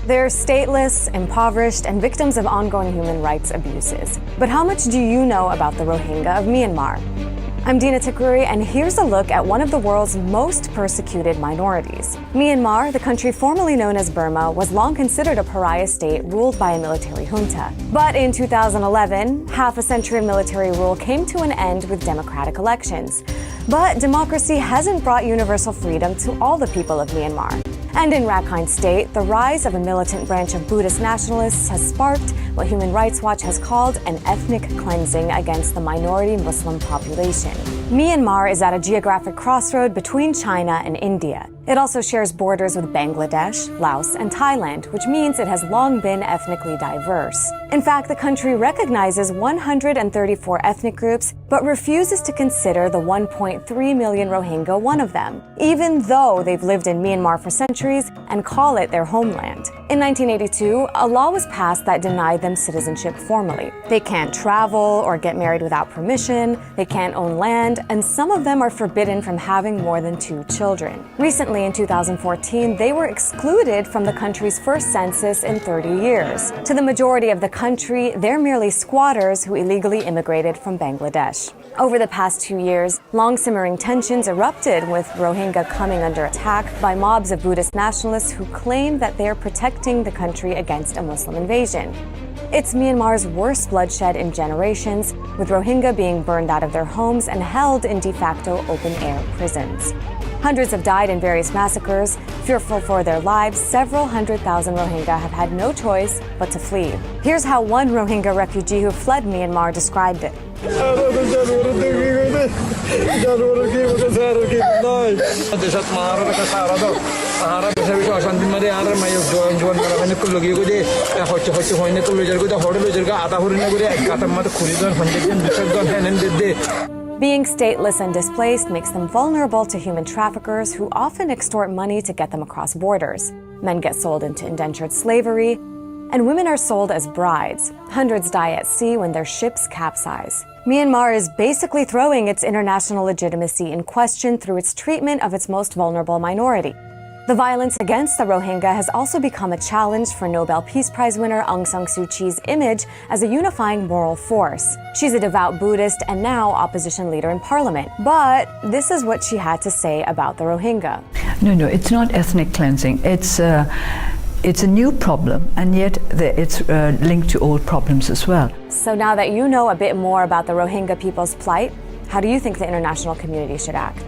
They're stateless, impoverished, and victims of ongoing human rights abuses. But how much do you know about the Rohingya of Myanmar? I'm Dina Tikururi, and here's a look at one of the world's most persecuted minorities. Myanmar, the country formerly known as Burma, was long considered a pariah state ruled by a military junta. But in 2011, half a century of military rule came to an end with democratic elections. But democracy hasn't brought universal freedom to all the people of Myanmar. And in Rakhine State, the rise of a militant branch of Buddhist nationalists has sparked what Human Rights Watch has called an ethnic cleansing against the minority Muslim population. Myanmar is at a geographic crossroad between China and India. It also shares borders with Bangladesh, Laos, and Thailand, which means it has long been ethnically diverse. In fact, the country recognizes 134 ethnic groups, but refuses to consider the 1.3 million Rohingya one of them, even though they've lived in Myanmar for centuries and call it their homeland. In 1982, a law was passed that denied them citizenship formally. They can't travel or get married without permission, they can't own land, and some of them are forbidden from having more than 2 children. Recently, in 2014, they were excluded from the country's first census in 30 years. To the majority of the country, they're merely squatters who illegally immigrated from Bangladesh. Over the past 2 years, long-simmering tensions erupted, with Rohingya coming under attack by mobs of Buddhist nationalists who claim that they are protecting the country against a Muslim invasion. It's Myanmar's worst bloodshed in generations, with Rohingya being burned out of their homes and held in de facto open-air prisons. Hundreds have died in various massacres. Fearful for their lives, several 100,000 Rohingya have had no choice but to flee. Here's how one Rohingya refugee who fled Myanmar described it. Being stateless and displaced makes them vulnerable to human traffickers who often extort money to get them across borders. Men get sold into indentured slavery, and women are sold as brides. Hundreds die at sea when their ships capsize. Myanmar is basically throwing its international legitimacy in question through its treatment of its most vulnerable minority. The violence against the Rohingya has also become a challenge for Nobel Peace Prize winner Aung San Suu Kyi's image as a unifying moral force. She's a devout Buddhist and now opposition leader in parliament. But this is what she had to say about the Rohingya. No, it's not ethnic cleansing. It's a new problem, and yet it's linked to old problems as well. So now that you know a bit more about the Rohingya people's plight, how do you think the international community should act?